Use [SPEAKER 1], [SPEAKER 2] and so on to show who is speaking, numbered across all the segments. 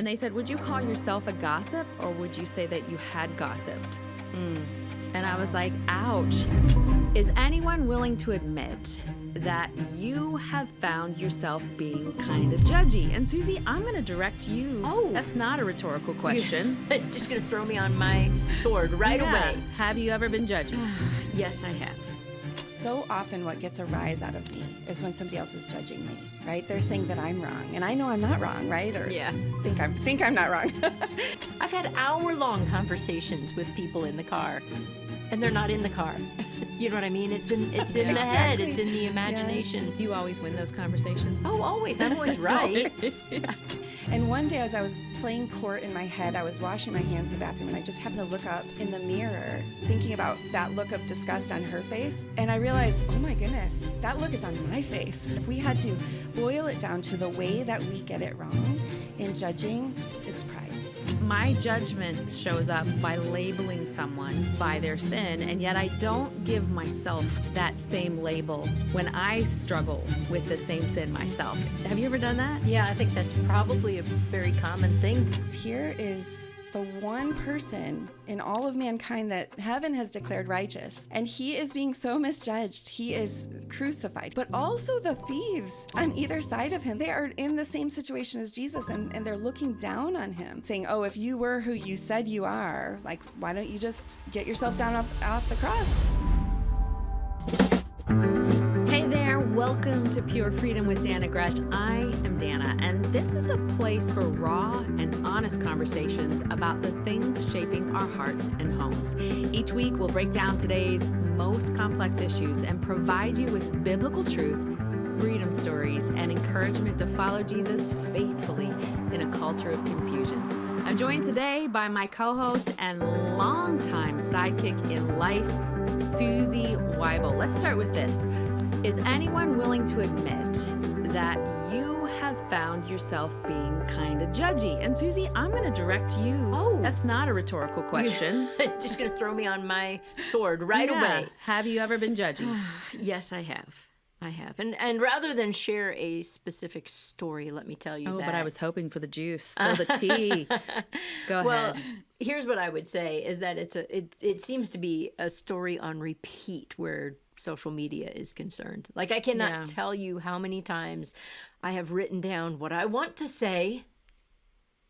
[SPEAKER 1] And they said, would you call yourself a gossip or would you say that you had gossiped? And I was like, ouch. Is anyone willing to admit that you have found yourself being kind of judgy? And Susie, I'm going to direct you.
[SPEAKER 2] Oh.
[SPEAKER 1] That's not a rhetorical question.
[SPEAKER 2] You're just going to throw me on my sword right away.
[SPEAKER 1] Have you ever been judgy?
[SPEAKER 2] Yes, I have.
[SPEAKER 3] So often what gets a rise out of me is when somebody else is judging me, right? They're saying that I'm wrong, and I know I'm not wrong, right? Or
[SPEAKER 2] Yeah.
[SPEAKER 3] think I'm not wrong.
[SPEAKER 2] I've had hour-long conversations with people in the car, and they're not in the car. You know what I mean? It's in the head. It's in the imagination.
[SPEAKER 1] You always win those conversations.
[SPEAKER 2] Oh, always. I'm always right.
[SPEAKER 3] And one day as I was playing court in my head, I was washing my hands in the bathroom, and I just happened to look up in the mirror, thinking about that look of disgust on her face. And I realized, oh my goodness, that look is on my face. If we had to boil it down to the way that we get it wrong in judging, it's pride.
[SPEAKER 1] My judgment shows up by labeling someone by their sin, and yet I don't give myself that same label when I struggle with the same sin myself. Have you ever done that?
[SPEAKER 2] Yeah, I think that's probably a very common thing.
[SPEAKER 3] Here is the one person in all of mankind that heaven has declared righteous, and he is being so misjudged. He is crucified. But also the thieves on either side of him, they are in the same situation as Jesus, and they're looking down on him, saying, oh, if you were who you said you are, like, why don't you just get yourself down off the cross?
[SPEAKER 1] Hey there, welcome to Pure Freedom with Dannah Gresh. I am Dannah, and this is a place for raw and honest conversations about the things shaping our hearts and homes. Each week, we'll break down today's most complex issues and provide you with biblical truth, freedom stories, and encouragement to follow Jesus faithfully in a culture of confusion. I'm joined today by my co-host and longtime sidekick in life, Susie Weibel. Let's start with this. Is anyone willing to admit that you have found yourself being kind of judgy? And Susie, I'm going to direct you.
[SPEAKER 2] Oh.
[SPEAKER 1] That's not a rhetorical question.
[SPEAKER 2] Just going to throw me on my sword right away.
[SPEAKER 1] Have you ever been judgy?
[SPEAKER 2] Yes, I have. And rather than share a specific story, let me tell you that.
[SPEAKER 1] But I was hoping for the juice, spill the tea. Go
[SPEAKER 2] Well,
[SPEAKER 1] ahead.
[SPEAKER 2] here's what I would say is that it seems to be a story on repeat where social media is concerned. Like, I cannot tell you how many times I have written down what I want to say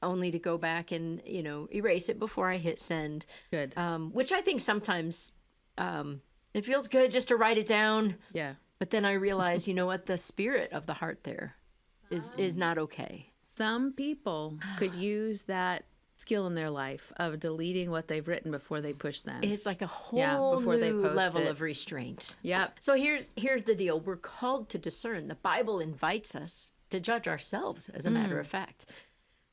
[SPEAKER 2] only to go back and, erase it before I hit send.
[SPEAKER 1] Good.
[SPEAKER 2] Which I think sometimes it feels good just to write it down.
[SPEAKER 1] Yeah.
[SPEAKER 2] But then I realize, you know what, the spirit of the heart there is not okay.
[SPEAKER 1] Some people could use that skill in their life of deleting what they've written before they push send.
[SPEAKER 2] It's like a whole
[SPEAKER 1] before they
[SPEAKER 2] new
[SPEAKER 1] post
[SPEAKER 2] level
[SPEAKER 1] it.
[SPEAKER 2] of restraint.
[SPEAKER 1] Yep.
[SPEAKER 2] So here's the deal. We're called to discern. The Bible invites us to judge ourselves, as a matter of fact.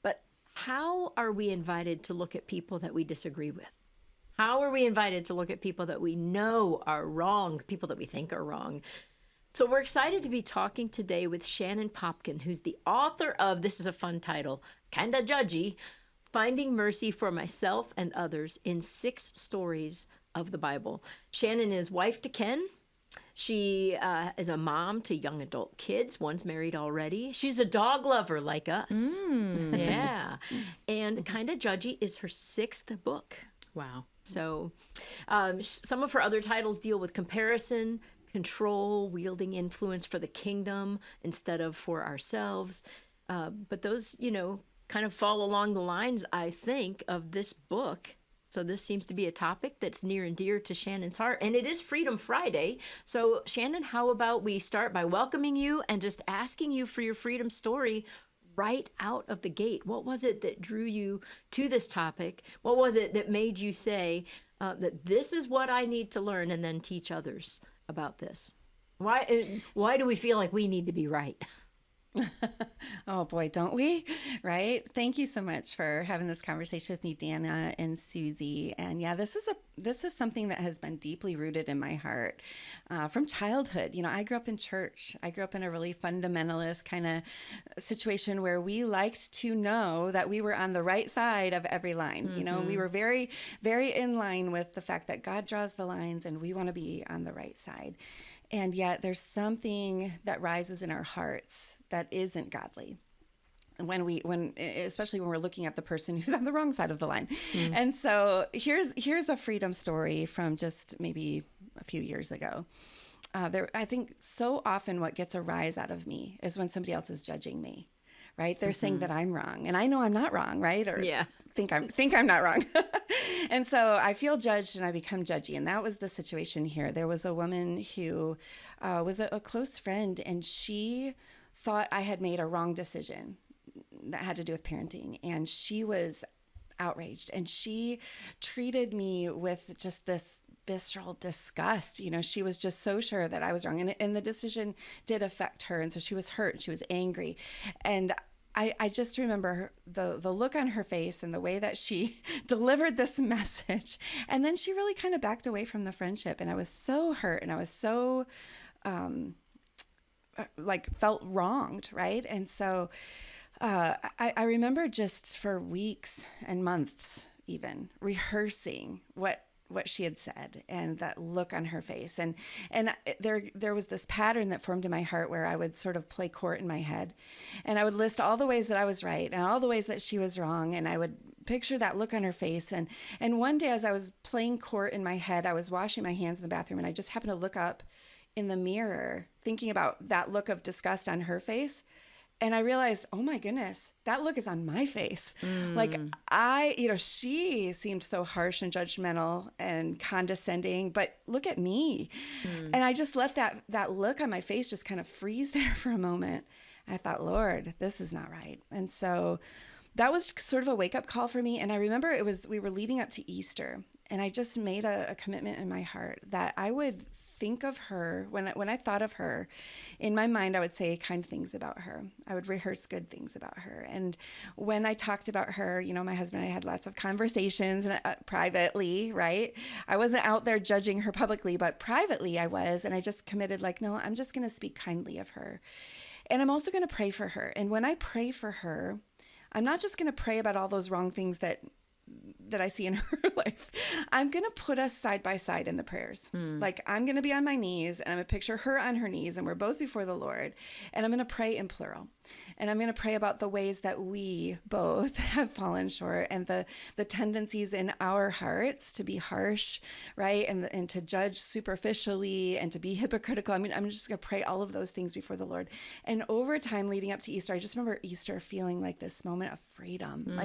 [SPEAKER 2] But how are we invited to look at people that we disagree with? How are we invited to look at people that we know are wrong, people that we think are wrong? So we're excited to be talking today with Shannon Popkin, who's the author of, this is a fun title, Kinda Judgy, Finding Mercy for Myself and Others in 6 Stories of the Bible. Shannon is wife to Ken. She is a mom to young adult kids. One's married already. She's a dog lover like us. Yeah. And Kinda Judgy is her 6th book.
[SPEAKER 1] Wow.
[SPEAKER 2] So some of her other titles deal with comparison, control, wielding influence for the kingdom instead of for ourselves. But those, kind of fall along the lines, I think, of this book. So this seems to be a topic that's near and dear to Shannon's heart. And it is Freedom Friday. So Shannon, how about we start by welcoming you and just asking you for your freedom story right out of the gate. What was it that drew you to this topic? What was it that made you say that this is what I need to learn and then teach others about this? Why do we feel like we need to be right?
[SPEAKER 3] Oh boy, don't we? Right? Thank you so much for having this conversation with me, Dannah and Susie. And yeah, this is something that has been deeply rooted in my heart from childhood. I grew up in church. I grew up in a really fundamentalist kind of situation where we liked to know that we were on the right side of every line. We were very, very in line with the fact that God draws the lines and we want to be on the right side. And yet there's something that rises in our hearts that isn't godly. especially when we're looking at the person who's on the wrong side of the line. And so here's a freedom story from just maybe a few years ago. I think so often what gets a rise out of me is when somebody else is judging me, right? They're saying that I'm wrong, and I know I'm not wrong, right? Or think I'm not wrong. And so I feel judged and I become judgy. And that was the situation here. There was a woman who was a close friend, and she thought I had made a wrong decision that had to do with parenting. And she was outraged, and she treated me with just this visceral disgust. She was just so sure that I was wrong. And the decision did affect her. And so she was hurt. She was angry. And I just remember the look on her face and the way that she delivered this message. And then she really kind of backed away from the friendship. And I was so hurt, and I was so felt wronged, right? And so I remember just for weeks and months even rehearsing what she had said and that look on her face. And there was this pattern that formed in my heart where I would sort of play court in my head, and I would list all the ways that I was right and all the ways that she was wrong. And I would picture that look on her face. And one day as I was playing court in my head, I was washing my hands in the bathroom, and I just happened to look up in the mirror thinking about that look of disgust on her face. And I realized, oh my goodness, that look is on my face. She seemed so harsh and judgmental and condescending, but look at me. And I just let that look on my face just kind of freeze there for a moment. And I thought, Lord, this is not right. And so that was sort of a wake-up call for me. And I remember we were leading up to Easter, and I just made a commitment in my heart that I would think of her, when I thought of her, in my mind, I would say kind things about her. I would rehearse good things about her. And when I talked about her, my husband and I had lots of conversations privately, right? I wasn't out there judging her publicly, but privately I was. And I just committed no, I'm just going to speak kindly of her. And I'm also going to pray for her. And when I pray for her, I'm not just going to pray about all those wrong things that I see in her life. I'm going to put us side by side in the prayers. I'm going to be on my knees, and I'm going to picture her on her knees, and we're both before the Lord. And I'm going to pray in plural. And I'm going to pray about the ways that we both have fallen short, and the tendencies in our hearts to be harsh, right? And to judge superficially and to be hypocritical. I mean, I'm just going to pray all of those things before the Lord. And over time leading up to Easter, I just remember Easter feeling like this moment of freedom.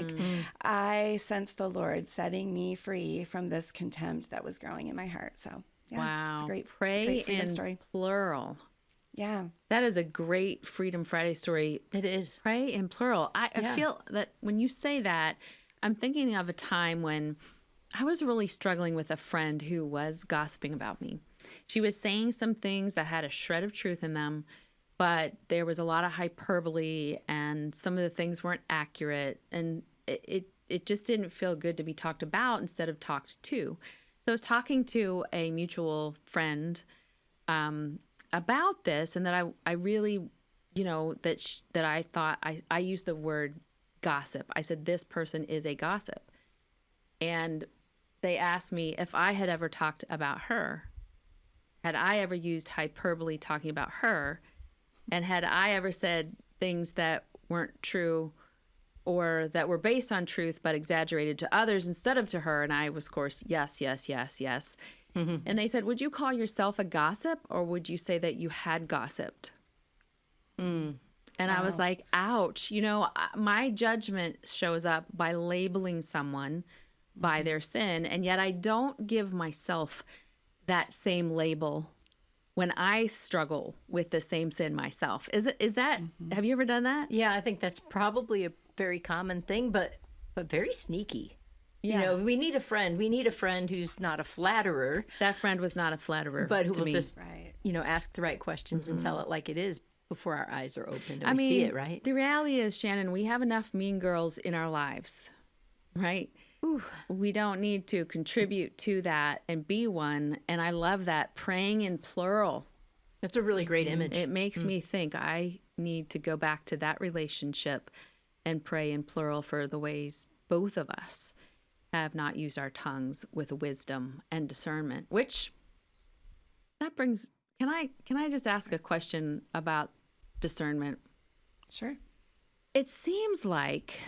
[SPEAKER 3] I sensed the Lord setting me free from this contempt that was growing in my heart. So yeah,
[SPEAKER 1] wow.
[SPEAKER 3] It's a great
[SPEAKER 1] freedom
[SPEAKER 3] story.
[SPEAKER 1] In plural.
[SPEAKER 3] Yeah.
[SPEAKER 1] That is a great Freedom Friday story.
[SPEAKER 2] It is.
[SPEAKER 1] Pray in plural. I feel that when you say that, I'm thinking of a time when I was really struggling with a friend who was gossiping about me. She was saying some things that had a shred of truth in them, but there was a lot of hyperbole, and some of the things weren't accurate, and it just didn't feel good to be talked about instead of talked to. So I was talking to a mutual friend about this, and that I really, that I thought I used the word gossip. I said, this person is a gossip. And they asked me if I had ever talked about her. Had I ever used hyperbole talking about her? And had I ever said things that weren't true or that were based on truth but exaggerated to others instead of to her? And I was, of course, yes. Mm-hmm. And they said, would you call yourself a gossip, or would you say that you had gossiped? And wow. I was like, ouch. My judgment shows up by labeling someone by their sin, and yet I don't give myself that same label when I struggle with the same sin myself. Is that, have you ever done that?
[SPEAKER 2] Yeah, I think that's probably a very common thing, but very sneaky.
[SPEAKER 1] Yeah.
[SPEAKER 2] We need a friend. We need a friend who's not a flatterer.
[SPEAKER 1] That friend was not a flatterer,
[SPEAKER 2] but who will
[SPEAKER 1] me.
[SPEAKER 2] Just, ask the right questions and tell it like it is before our eyes are opened and we see it, right?
[SPEAKER 1] The reality is, Shannon, we have enough mean girls in our lives, right? Ooh. We don't need to contribute to that and be one. And I love that, praying in plural.
[SPEAKER 2] That's a really great image.
[SPEAKER 1] It makes me think I need to go back to that relationship and pray in plural for the ways both of us have not used our tongues with wisdom and discernment, which that brings, can I just ask a question about discernment?
[SPEAKER 3] Sure.
[SPEAKER 1] It seems like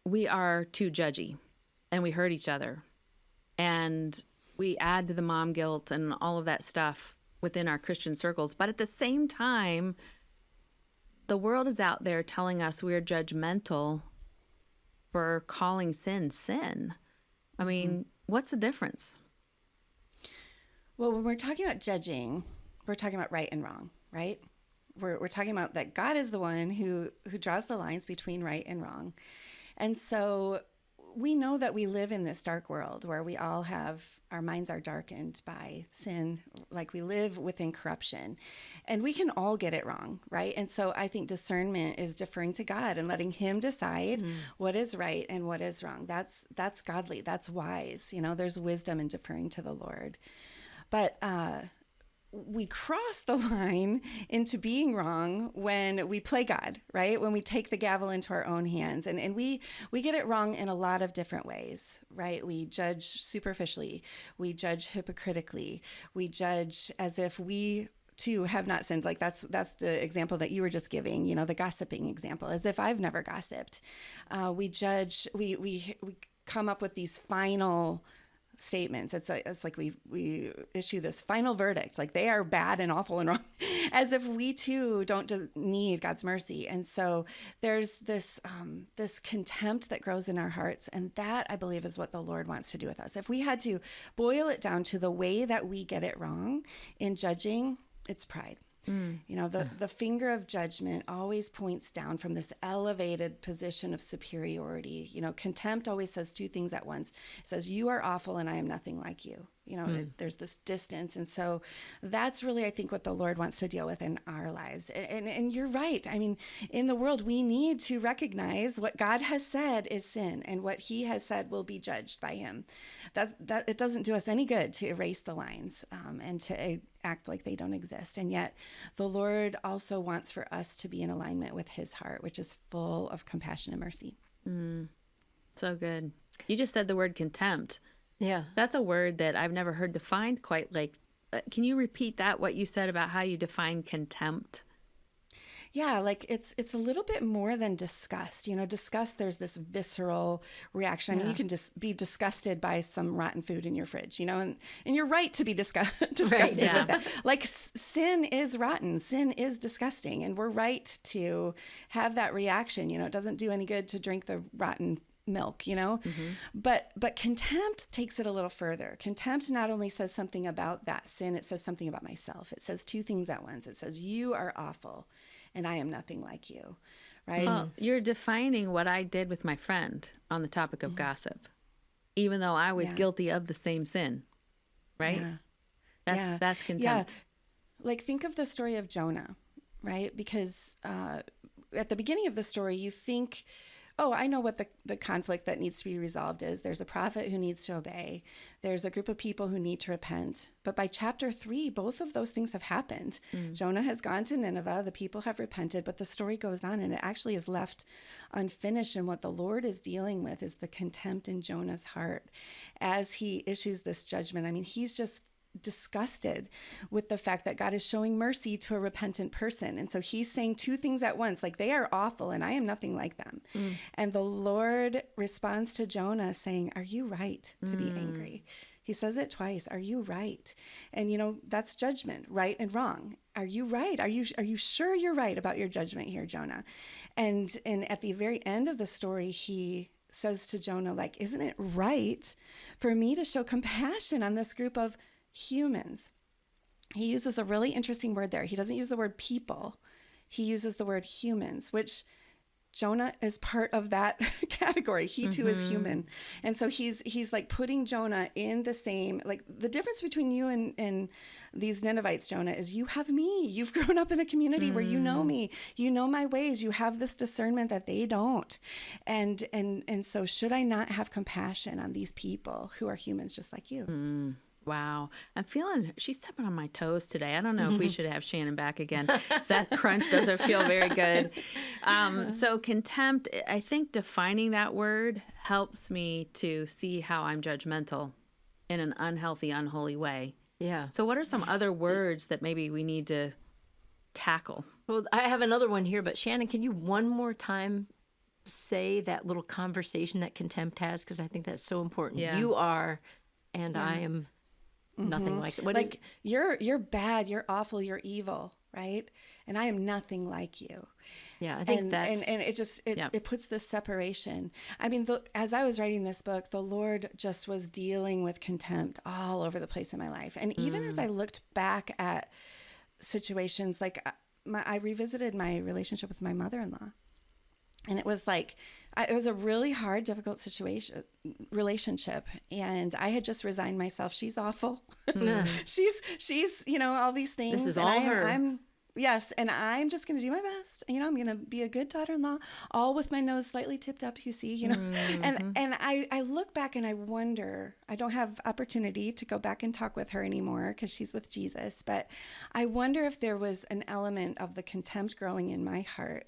[SPEAKER 1] we are too judgy and we hurt each other and we add to the mom guilt and all of that stuff within our Christian circles. But at the same time, the world is out there telling us we're judgmental for calling sin sin. I mean, what's the difference?
[SPEAKER 3] Well, when we're talking about judging, we're talking about right and wrong, right? We're talking about that God is the one who draws the lines between right and wrong. And so we know that we live in this dark world where we all have, our minds are darkened by sin, like we live within corruption. And we can all get it wrong, right? And so I think discernment is deferring to God and letting him decide what is right and what is wrong. That's godly, that's wise. You know, there's wisdom in deferring to the Lord. But we cross the line into being wrong when we play God, right? When we take the gavel into our own hands. And we get it wrong in a lot of different ways, right? We judge superficially. We judge hypocritically. We judge as if we too have not sinned. Like that's the example that you were just giving, you know, the gossiping example, as if I've never gossiped. We judge, we come up with these final statements. It's like we issue this final verdict, like they are bad and awful and wrong, as if we too don't need God's mercy. And so there's this contempt that grows in our hearts, and that I believe is what the Lord wants to do with us. If we had to boil it down to the way that we get it wrong in judging, it's pride. You know, the finger of judgment always points down from this elevated position of superiority. You know, contempt always says two things at once. It says, you are awful and I am nothing like you. You know, there's this distance. And so that's really, I think, what the Lord wants to deal with in our lives. And you're right. I mean, in the world, we need to recognize what God has said is sin and what he has said will be judged by him. That it doesn't do us any good to erase the lines and to act like they don't exist. And yet the Lord also wants for us to be in alignment with his heart, which is full of compassion and mercy.
[SPEAKER 1] So good. You just said the word contempt.
[SPEAKER 2] Yeah.
[SPEAKER 1] That's a word that I've never heard defined quite like. Can you repeat that, what you said about how you define contempt?
[SPEAKER 3] Yeah, like it's a little bit more than disgust. You know, disgust, there's this visceral reaction. I mean, you can just be disgusted by some rotten food in your fridge, you know, and you're right to be disgusted with that. Like sin is rotten, sin is disgusting, and we're right to have that reaction. You know, it doesn't do any good to drink the rotten milk, you know, but contempt takes it a little further. Contempt not only says something about that sin, it says something about myself. It says two things at once. It says, you are awful and I am nothing like you, right?
[SPEAKER 1] Well, you're defining what I did with my friend on the topic of gossip, even though I was guilty of the same sin, right? That's contempt.
[SPEAKER 3] Yeah. Like think of the story of Jonah, right? Because at the beginning of the story, you think, oh, I know what the conflict that needs to be resolved is. There's a prophet who needs to obey. There's a group of people who need to repent. But by chapter 3, both of those things have happened. Jonah has gone to Nineveh. The people have repented, but the story goes on and it actually is left unfinished. And what the Lord is dealing with is the contempt in Jonah's heart as he issues this judgment. I mean, he's just disgusted with the fact that God is showing mercy to a repentant person. And so he's saying two things at once, like they are awful and I am nothing like them. And the Lord responds to Jonah saying, are you right to be angry? He says it twice. Are you right? And you know, that's judgment, right and wrong. Are you right? Are you sure you're right about your judgment here, Jonah? And at the very end of the story, he says to Jonah, like, isn't it right for me to show compassion on this group of humans? He uses a really interesting word there. He doesn't use the word people. He uses the word humans, which Jonah is part of that category. He too is human. And so he's like putting Jonah in the same, like the difference between you and these Ninevites, Jonah, is you have me. You've grown up in a community where you know me, you know my ways, you have this discernment that they don't. And so should I not have compassion on these people who are humans just like you?
[SPEAKER 1] Wow. I'm feeling, she's stepping on my toes today. I don't know if we should have Shannon back again. That crunch doesn't feel very good. So contempt, I think defining that word helps me to see how I'm judgmental in an unhealthy, unholy way.
[SPEAKER 2] Yeah.
[SPEAKER 1] So what are some other words that maybe we need to tackle
[SPEAKER 2] Well, I have another one here, but Shannon, can you one more time say that little conversation that contempt has? Because I think that's so important.
[SPEAKER 1] Yeah.
[SPEAKER 2] You are, and I am nothing like it. What
[SPEAKER 3] Like you're bad, you're awful, you're evil, right? And I am nothing like you.
[SPEAKER 2] Yeah, I think that's...
[SPEAKER 3] And it puts this separation. I mean, as I was writing this book, the Lord just was dealing with contempt all over the place in my life. And even as I looked back at situations, like I revisited my relationship with my mother-in-law. And it was like, it was a really hard, difficult relationship. And I had just resigned myself. She's awful. she's, all these things.
[SPEAKER 2] This is all her.
[SPEAKER 3] Yes. And I'm just going to do my best. I'm going to be a good daughter-in-law, all with my nose slightly tipped up, and I look back and I wonder, I don't have opportunity to go back and talk with her anymore because she's with Jesus. But I wonder if there was an element of the contempt growing in my heart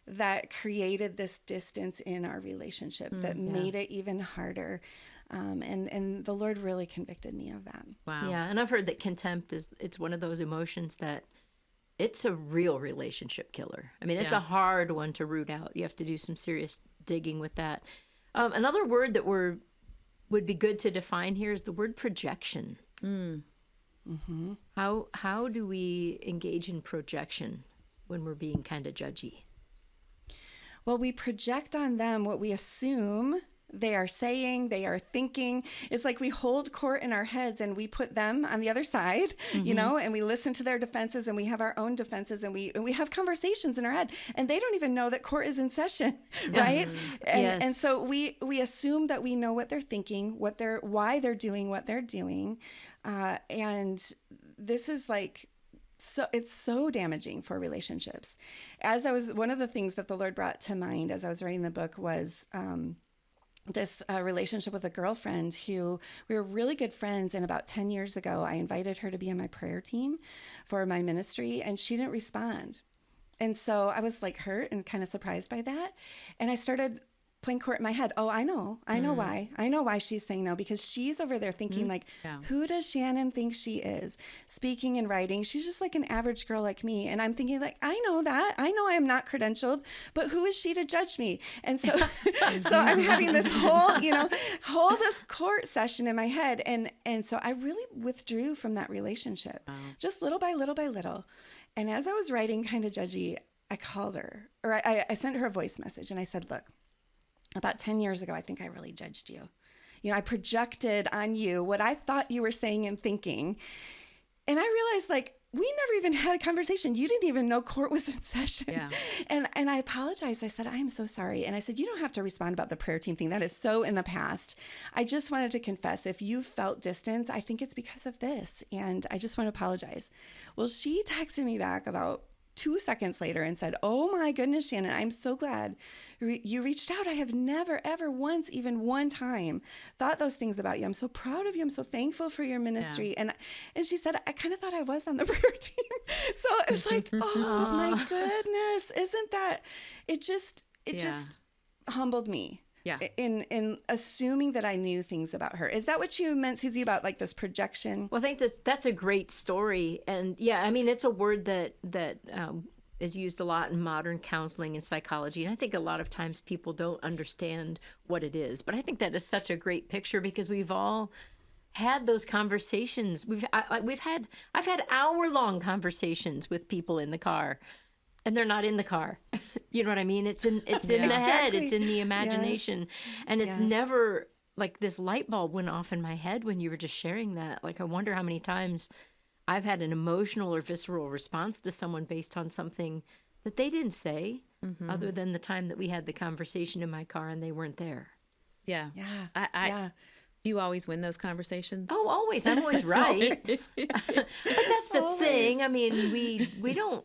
[SPEAKER 3] that created this distance in our relationship that made it even harder. And the Lord really convicted me of that.
[SPEAKER 1] Wow.
[SPEAKER 2] Yeah, and I've heard that contempt it's one of those emotions that it's a real relationship killer. I mean, it's a hard one to root out. You have to do some serious digging with that. Another word that would be good to define here is the word projection. How do we engage in projection when we're being kind of judgy?
[SPEAKER 3] Well, we project on them what we assume they are saying, they are thinking. It's like we hold court in our heads and we put them on the other side, and we listen to their defenses and we have our own defenses and we have conversations in our head and they don't even know that court is in session, right? And so we assume that we know what they're thinking, why they're doing what they're doing. And this is like, so it's so damaging for relationships. One of the things that the Lord brought to mind as I was writing the book was this relationship with a girlfriend who we were really good friends. And about 10 years ago, I invited her to be on my prayer team for my ministry, and she didn't respond. And so I was like hurt and kind of surprised by that. And I started playing court in my head. Oh, I know why. I know why she's saying no, because she's over there thinking who does Shannon think she is? Speaking and writing, she's just like an average girl like me. And I'm thinking like, I know that. I know I am not credentialed, but who is she to judge me? And so, so I'm having this whole this court session in my head. And so I really withdrew from that relationship, just little by little by little. And as I was writing kind of judgy, I called her, or I sent her a voice message and I said, look, about 10 years ago, I think I really judged you. I projected on you what I thought you were saying and thinking. And I realized we never even had a conversation. You didn't even know court was in session. Yeah. And I apologized. I said, I am so sorry. And I said, you don't have to respond about the prayer team thing. That is so in the past. I just wanted to confess, if you felt distance, I think it's because of this. And I just want to apologize. Well, she texted me back about 2 seconds later and said, oh my goodness, Shannon, I'm so glad you reached out. I have never, ever once, even one time, thought those things about you. I'm so proud of you. I'm so thankful for your ministry. Yeah. And she said, I kind of thought I was on the prayer team. So it was like, oh my goodness, isn't that, it just humbled me. Yeah. In assuming that I knew things about her. Is that what you meant, Susie, about like this projection?
[SPEAKER 2] Well, I think that's a great story. And yeah, I mean, it's a word that is used a lot in modern counseling and psychology. And I think a lot of times people don't understand what it is. But I think that is such a great picture because we've all had those conversations. I've had hour-long conversations with people in the car. And they're not in the car. You know what I mean? It's in the head. It's in the imagination. Yes. And it's never like this light bulb went off in my head when you were just sharing that. Like, I wonder how many times I've had an emotional or visceral response to someone based on something that they didn't say other than the time that we had the conversation in my car and they weren't there.
[SPEAKER 1] Yeah.
[SPEAKER 3] Yeah.
[SPEAKER 1] Do you always win those conversations?
[SPEAKER 2] Oh, always. I'm always right. But that's the thing. I mean, we don't...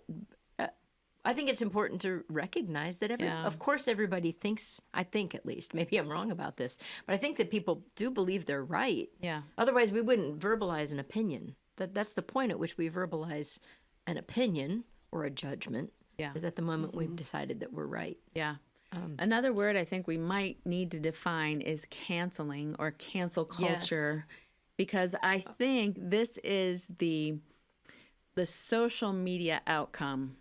[SPEAKER 2] I think it's important to recognize that of course everybody thinks, I think at least, maybe I'm wrong about this, but I think that people do believe they're right. Yeah. Otherwise we wouldn't verbalize an opinion. That's the point at which we verbalize an opinion or a judgment. Yeah. Is at the moment we've decided that we're right. Yeah.
[SPEAKER 1] Another word I think we might need to define is canceling or cancel culture, because I think this is the social media outcome.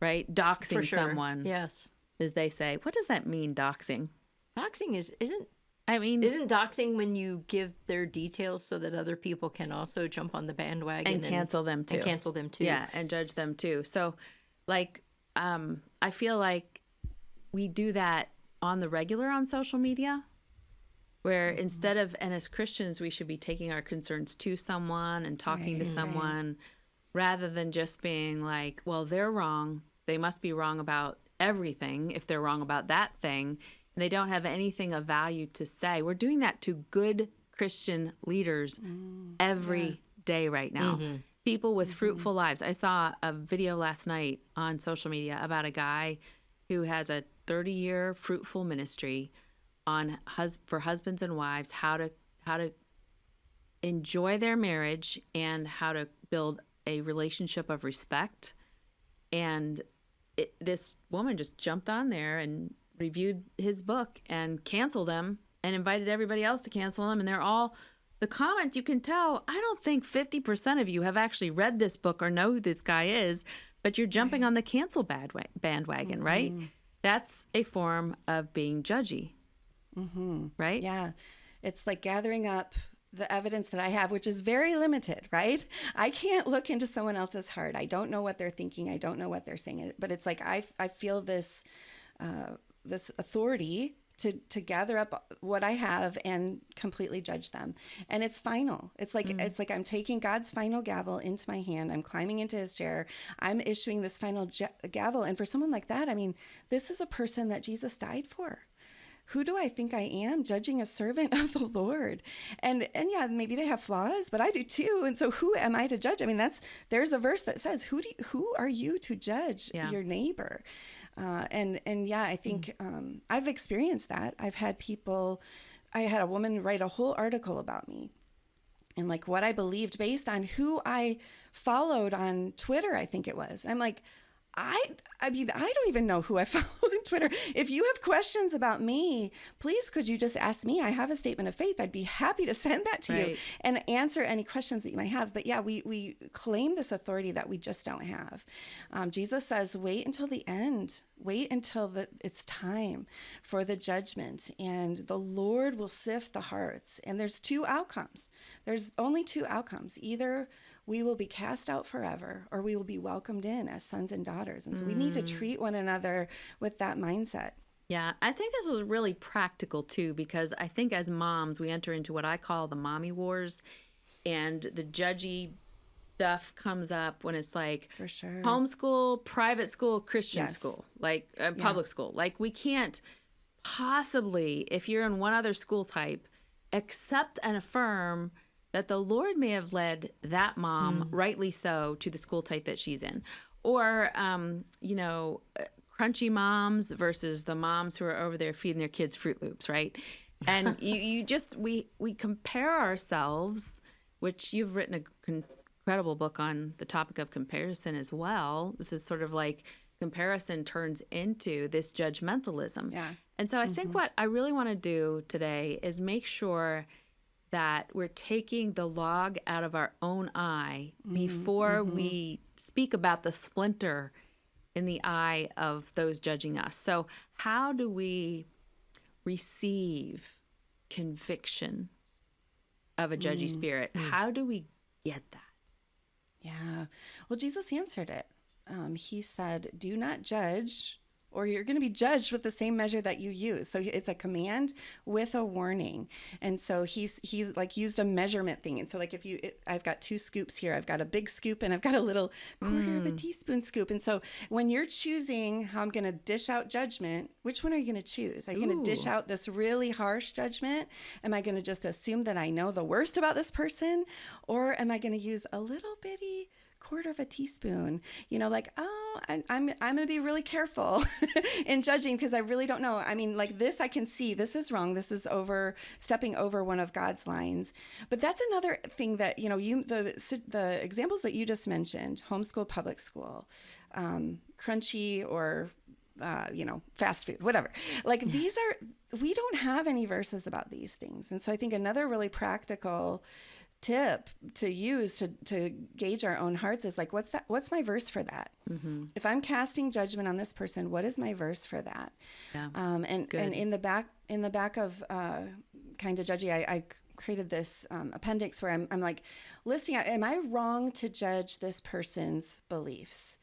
[SPEAKER 1] right? Doxing
[SPEAKER 2] For sure.
[SPEAKER 1] someone,
[SPEAKER 2] Yes.
[SPEAKER 1] as they say. What does that mean, doxing?
[SPEAKER 2] Doxing isn't doxing when you give their details so that other people can also jump on the bandwagon
[SPEAKER 1] and cancel them too.
[SPEAKER 2] And cancel them too.
[SPEAKER 1] Yeah, and judge them too. So, like, I feel like we do that on the regular on social media, where instead of, and as Christians, we should be taking our concerns to someone and talking to someone rather than just being like, well, they're wrong. They must be wrong about everything if they're wrong about that thing. And they don't have anything of value to say. We're doing that to good Christian leaders every day right now. People with fruitful lives. I saw a video last night on social media about a guy who has a 30-year fruitful ministry on for husbands and wives, how to enjoy their marriage and how to build a relationship of respect. And this woman just jumped on there and reviewed his book and canceled him and invited everybody else to cancel him. And they're all, the comments, you can tell, I don't think 50% of you have actually read this book or know who this guy is, but you're jumping on the cancel bandwagon, right? That's a form of being judgy, right?
[SPEAKER 3] Yeah. It's like gathering up the evidence that I have, which is very limited, right? I can't look into someone else's heart. I don't know what they're thinking. I don't know what they're saying. But it's like I feel this this authority to gather up what I have and completely judge them. And it's final. It's like I'm taking God's final gavel into my hand. I'm climbing into his chair. I'm issuing this final gavel. And for someone like that, I mean, this is a person that Jesus died for. Who do I think I am, judging a servant of the Lord? And yeah, maybe they have flaws, but I do too. And so who am I to judge? I mean, there's a verse that says, who are you to judge your neighbor? And yeah, I think I've experienced that. I had a woman write a whole article about me and like what I believed based on who I followed on Twitter, I think it was. And I'm like, I mean, I don't even know who I follow on Twitter. If you have questions about me, please could you just ask me? I have a statement of faith. I'd be happy to send that to you and answer any questions that you might have. But yeah, we claim this authority that we just don't have. Jesus says, wait until the end. Wait until it's time for the judgment, and the Lord will sift the hearts. And there's two outcomes. There's only two outcomes. Either we will be cast out forever, or we will be welcomed in as sons and daughters. And so we need to treat one another with that mindset.
[SPEAKER 1] Yeah, I think this is really practical too, because I think as moms, we enter into what I call the mommy wars, and the judgy stuff comes up when it's like
[SPEAKER 3] For sure.
[SPEAKER 1] homeschool, private school, Christian school, like public school. Like we can't possibly, if you're in one other school type, accept and affirm that the Lord may have led that mom, rightly so, to the school type that she's in. Or, crunchy moms versus the moms who are over there feeding their kids Fruit Loops, right? And we compare ourselves, which you've written an incredible book on the topic of comparison as well. This is sort of like comparison turns into this judgmentalism.
[SPEAKER 3] Yeah.
[SPEAKER 1] And so I think what I really want to do today is make sure that we're taking the log out of our own eye before we speak about the splinter in the eye of those judging us. So how do we receive conviction of a judgy spirit? How do we get that?
[SPEAKER 3] Yeah. Well, Jesus answered it. He said, do not judge, or you're going to be judged with the same measure that you use. So it's a command with a warning. And so he like used a measurement thing. And so like I've got 2 scoops here. I've got a big scoop and I've got a little quarter of a teaspoon scoop. And so when you're choosing how I'm going to dish out judgment, which one are you going to choose? Are you going to dish out this really harsh judgment? Am I going to just assume that I know the worst about this person? Or am I going to use a little bitty quarter of a teaspoon, like, I'm going to be really careful in judging because I really don't know. I mean, like this, I can see this is wrong. This is stepping over one of God's lines. But that's another thing that, the examples that you just mentioned, homeschool, public school, crunchy or, fast food, whatever. Like we don't have any verses about these things. And so I think another really practical tip to use to gauge our own hearts is like, what's my verse for that? If I'm casting judgment on this person, what is my verse for that?
[SPEAKER 1] Yeah.
[SPEAKER 3] And in the back of Kind of Judgy, I created this appendix where I'm like listing out, am I wrong to judge this person's beliefs?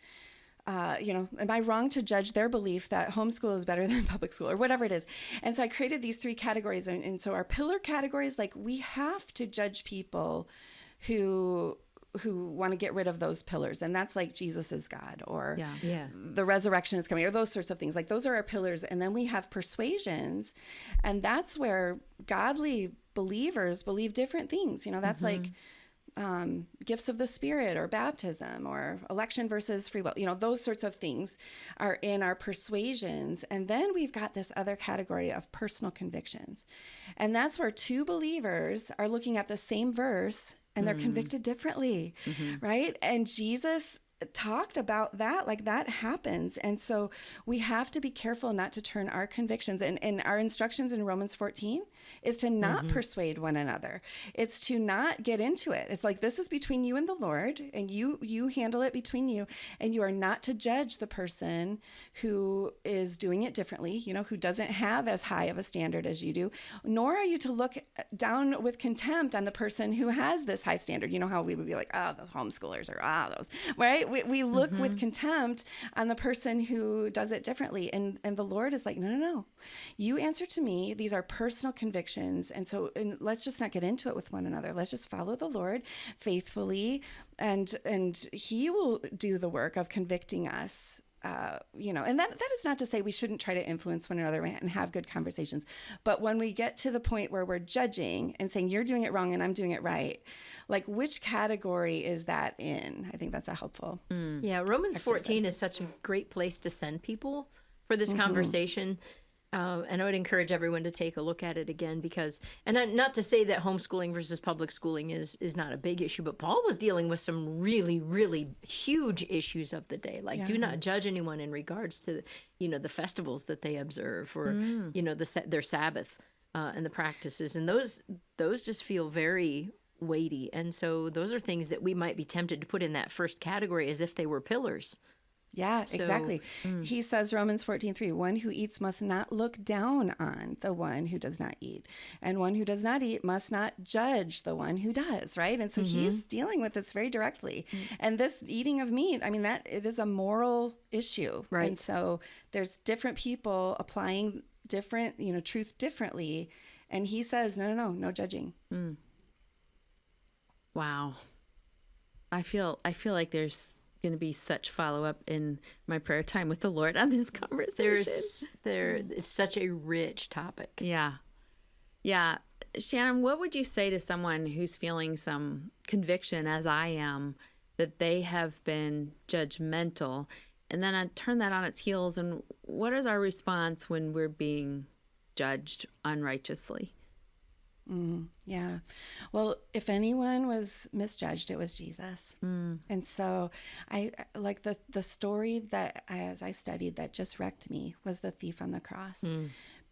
[SPEAKER 3] Am I wrong to judge their belief that homeschool is better than public school or whatever it is? And so I created these 3 categories. And so our pillar categories, like, we have to judge people who want to get rid of those pillars. And that's like Jesus is God, or the resurrection is coming, or those sorts of things. Like, those are our pillars. And then we have persuasions. And that's where godly believers believe different things. That's like gifts of the Spirit, or baptism, or election versus free will. Those sorts of things are in our persuasions. And then we've got this other category of personal convictions. And that's where 2 believers are looking at the same verse and they're convicted differently, right? And Jesus talked about that, like, that happens. And so we have to be careful not to turn our convictions, and our instructions in Romans 14 is to not persuade one another. It's to not get into it. It's like, this is between you and the Lord, and you handle it between you, and you are not to judge the person who is doing it differently, who doesn't have as high of a standard as you do, nor are you to look down with contempt on the person who has this high standard. How we would be like, those homeschoolers, or those, right? We look with contempt on the person who does it differently. And the Lord is like, no. You answer to me. These are personal convictions. And so let's just not get into it with one another. Let's just follow the Lord faithfully. And he will do the work of convicting us. And that is not to say we shouldn't try to influence one another and have good conversations. But when we get to the point where we're judging and saying, you're doing it wrong and I'm doing it right, like, which category is that in? I think that's a helpful.
[SPEAKER 2] Yeah, Romans 14 is such a great place to send people for this conversation. And I would encourage everyone to take a look at it again, because, and not to say that homeschooling versus public schooling is not a big issue, but Paul was dealing with some really, really huge issues of the day. Like, do not judge anyone in regards to, the festivals that they observe, or, their Sabbath and the practices. And those just feel very weighty. And so those are things that we might be tempted to put in that first category as if they were pillars.
[SPEAKER 3] Yeah, exactly. He says, Romans 14:3, one who eats must not look down on the one who does not eat. And one who does not eat must not judge the one who does, right? And so he's dealing with this very directly. And this eating of meat, that it is a moral issue.
[SPEAKER 2] Right.
[SPEAKER 3] And so there's different people applying different, truth differently. And he says, no judging.
[SPEAKER 1] Wow. I feel like there's going to be such follow-up in my prayer time with the Lord on this conversation.
[SPEAKER 2] It's such a rich topic.
[SPEAKER 1] Yeah. Shannon, what would you say to someone who's feeling some conviction, as I am, that they have been judgmental, and then I turn that on its heels, and what is our response when we're being judged unrighteously?
[SPEAKER 3] Yeah. Well, if anyone was misjudged, it was Jesus. And so I like the story that, as I studied, that just wrecked me was the thief on the cross.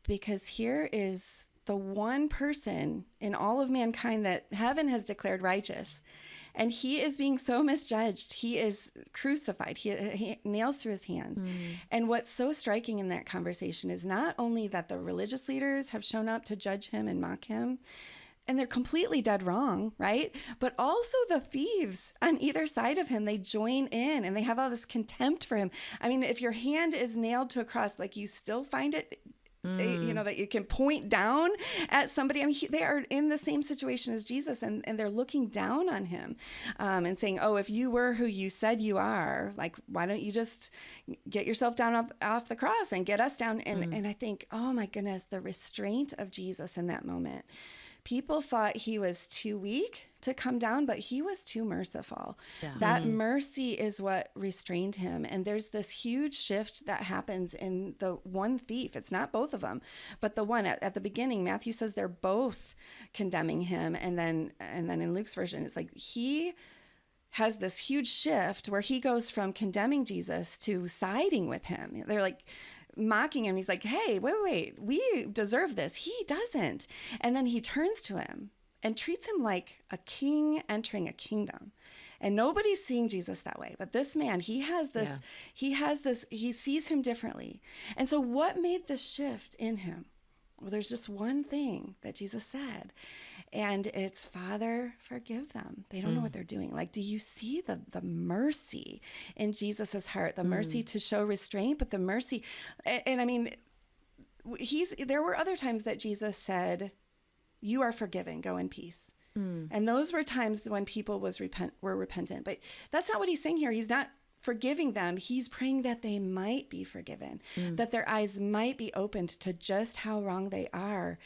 [SPEAKER 3] Because here is the one person in all of mankind that heaven has declared righteous. And he is being so misjudged. He is crucified. He nails through his hands. And what's so striking in that conversation is not only that the religious leaders have shown up to judge him and mock him, and they're completely dead wrong, right? But also the thieves on either side of him, they join in and they have all this contempt for him. If your hand is nailed to a cross, like, you still find it, that you can point down at somebody. They are in the same situation as Jesus, and they're looking down on him and saying, if you were who you said you are, like, why don't you just get yourself down off the cross and get us down? And I think, oh my goodness, the restraint of Jesus in that moment. People thought he was too weak to come down, but he was too merciful. Yeah. That mercy is what restrained him. And there's this huge shift that happens in the one thief. It's not both of them, but the one at the beginning, Matthew says they're both condemning him. And then in Luke's version, it's like he has this huge shift where he goes from condemning Jesus to siding with him. They're like mocking him. He's like, hey, wait, we deserve this. He doesn't. And then he turns to him and treats him like a king entering a kingdom. And nobody's seeing Jesus that way. But this man, he sees him differently. And so what made this shift in him? Well, there's just one thing that Jesus said, and it's, Father, forgive them. They don't know what they're doing. Like, do you see the mercy in Jesus's heart, the mercy to show restraint, but the mercy, and I mean, there were other times that Jesus said, you are forgiven, go in peace. And those were times when people were repentant. But that's not what he's saying here. He's not forgiving them. He's praying that they might be forgiven, that their eyes might be opened to just how wrong they are.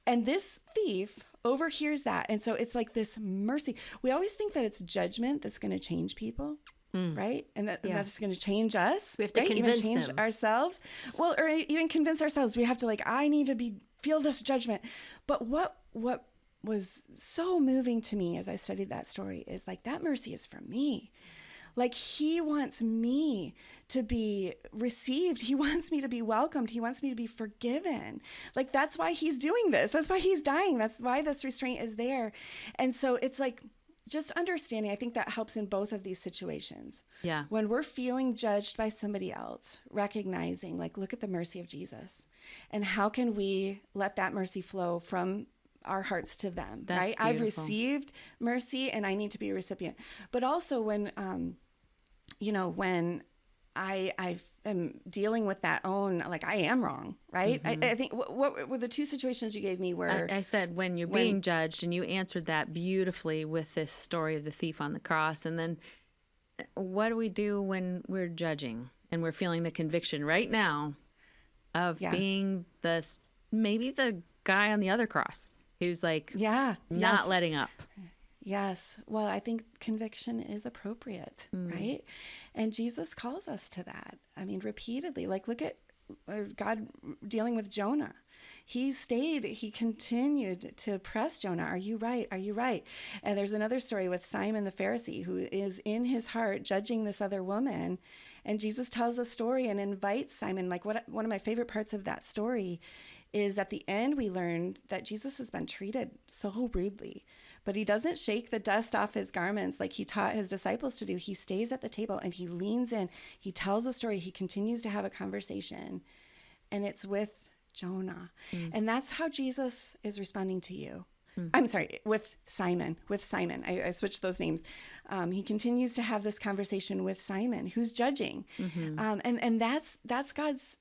[SPEAKER 3] And this thief overhears that. And so it's like this mercy. We always think that it's judgment that's going to change people. Right? And that's going to change us.
[SPEAKER 2] We have to convince
[SPEAKER 3] even change
[SPEAKER 2] them.
[SPEAKER 3] Ourselves. Well, or even convince ourselves. We have to I need to feel this judgment. But what was so moving to me as I studied that story is that mercy is for me. He wants me to be received. He wants me to be welcomed. He wants me to be forgiven. That's why he's doing this. That's why he's dying. That's why this restraint is there. And so it's just understanding, I think that helps in both of these situations.
[SPEAKER 1] Yeah.
[SPEAKER 3] When we're feeling judged by somebody else, recognizing, look at the mercy of Jesus. And how can we let that mercy flow from our hearts to them,
[SPEAKER 1] That's
[SPEAKER 3] right? I've
[SPEAKER 1] beautiful.
[SPEAKER 3] received mercy and I need to be a recipient. But also when I am dealing with that own, I am wrong, right? I think what were the two situations you gave me where
[SPEAKER 1] I said when you're being judged, and you answered that beautifully with this story of the thief on the cross. And then what do we do when we're judging and we're feeling the conviction right now of being maybe the guy on the other cross who's not letting up?
[SPEAKER 3] Yes. Well, I think conviction is appropriate, right? And Jesus calls us to that. I mean, repeatedly, look at God dealing with Jonah. He continued to press Jonah. Are you right? Are you right? And there's another story with Simon the Pharisee, who is in his heart judging this other woman. And Jesus tells a story and invites Simon. One of my favorite parts of that story is at the end, we learned that Jesus has been treated so rudely, but he doesn't shake the dust off his garments like he taught his disciples to do. He stays at the table and he leans in. He tells a story. He continues to have a conversation, and it's with Jonah. And that's how Jesus is responding to you. I'm sorry, with Simon. I switched those names. He continues to have this conversation with Simon, who's judging. And that's God's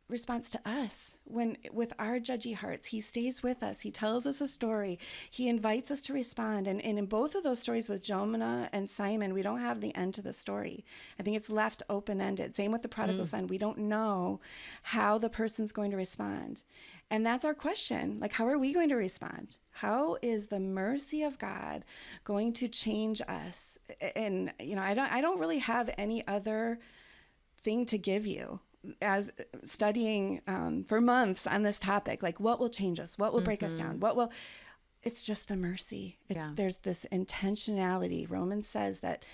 [SPEAKER 3] response to us with our judgy hearts. He stays with us. He tells us a story. He invites us to respond. And in both of those stories with Jonah and Simon, we don't have the end to the story. I think it's left open-ended. Same with the prodigal son. We don't know how the person's going to respond. And that's our question. How are we going to respond? How is the mercy of God going to change us? And, I don't really have any other thing to give you. As studying for months on this topic, what will change us? What will break us down? It's just the mercy. There's this intentionality. Romans says that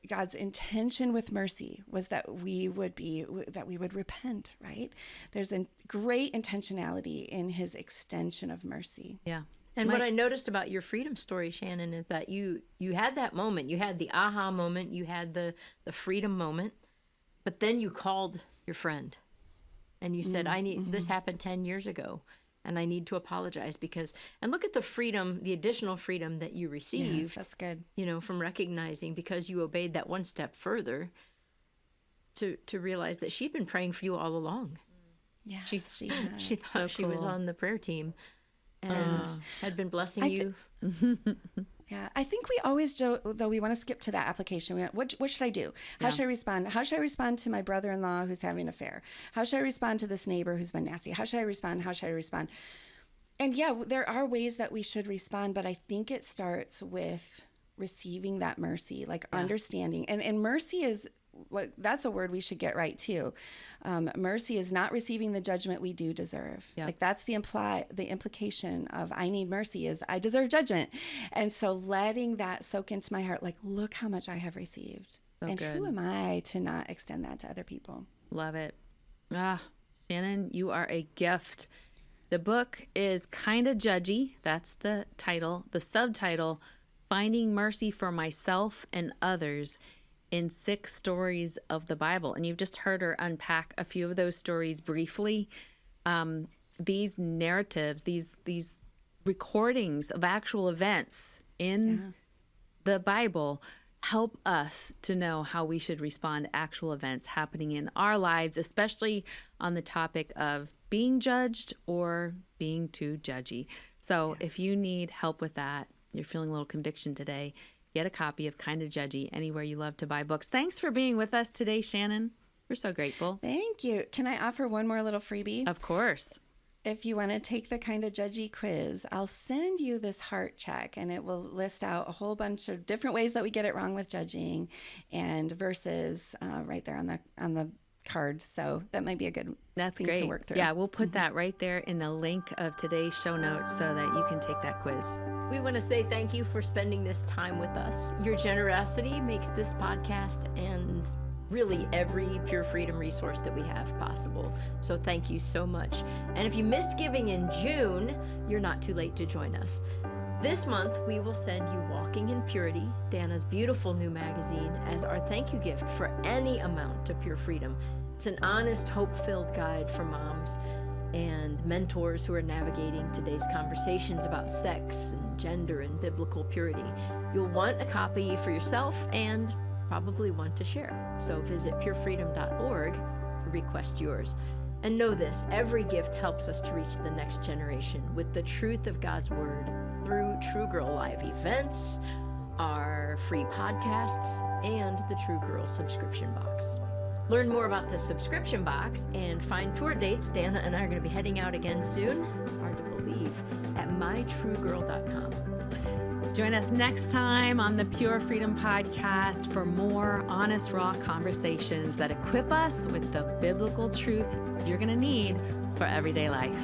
[SPEAKER 3] God's intention with mercy was that we would repent, right? There's a great intentionality in his extension of mercy.
[SPEAKER 1] Yeah.
[SPEAKER 2] And what I noticed about your freedom story, Shannon, is that you had that moment. You had the aha moment. You had the freedom moment. But then you called your friend and you said, this happened 10 years ago and I need to apologize and look at the freedom, the additional freedom that you received.
[SPEAKER 3] Yes, that's good.
[SPEAKER 2] From recognizing, because you obeyed that one step further, to realize that she'd been praying for you all along.
[SPEAKER 3] Yes,
[SPEAKER 2] she thought she was on the prayer team and had been blessing you.
[SPEAKER 3] Yeah, I think we always, though, we want to skip to that application. What should I do? How should I respond? How should I respond to my brother-in-law who's having an affair? How should I respond to this neighbor who's been nasty? How should I respond? How should I respond? And yeah, there are ways that we should respond, but I think it starts with receiving that mercy, understanding. And mercy is, that's a word we should get right too. Mercy is not receiving the judgment we do deserve.
[SPEAKER 1] Yeah.
[SPEAKER 3] That's the implication of I need mercy is I deserve judgment. And so letting that soak into my heart, look how much I have received.
[SPEAKER 1] So
[SPEAKER 3] and
[SPEAKER 1] good.
[SPEAKER 3] Who am I to not extend that to other people?
[SPEAKER 1] Love it. Shannon, you are a gift. The book is Kinda Judgy. That's the title. The subtitle, Finding Mercy for Myself and Others in 6 Stories of the Bible. And you've just heard her unpack a few of those stories briefly. These narratives, these recordings of actual events in the Bible help us to know how we should respond to actual events happening in our lives, especially on the topic of being judged or being too judgy. So if you need help with that, you're feeling a little conviction today, get a copy of Kinda Judgy anywhere you love to buy books. Thanks for being with us today, Shannon. We're so grateful.
[SPEAKER 3] Thank you. Can I offer one more little freebie?
[SPEAKER 1] Of course.
[SPEAKER 3] If you want to take the Kinda Judgy quiz, I'll send you this heart check, and it will list out a whole bunch of different ways that we get it wrong with judging, and verses right there on the card. So that might be a good thing to work through.
[SPEAKER 1] Yeah, we'll put that right there in the link of today's show notes so that you can take that quiz.
[SPEAKER 2] We want to say thank you for spending this time with us. Your generosity makes this podcast and really every Pure Freedom resource that we have possible. So thank you so much. And if you missed giving in June, you're not too late to join us. This month, we will send you Walking in Purity, Dannah's beautiful new magazine, as our thank you gift for any amount to Pure Freedom. It's an honest, hope-filled guide for moms and mentors who are navigating today's conversations about sex and gender and biblical purity. You'll want a copy for yourself and probably want to share. So visit purefreedom.org to request yours. And know this, every gift helps us to reach the next generation with the truth of God's Word through True Girl Live events, our free podcasts, and the True Girl subscription box. Learn more about the subscription box and find tour dates. Dannah and I are going to be heading out again soon, hard to believe, at mytruegirl.com.
[SPEAKER 1] Join us next time on the Pure Freedom Podcast for more honest, raw conversations that equip us with the biblical truth you're going to need for everyday life.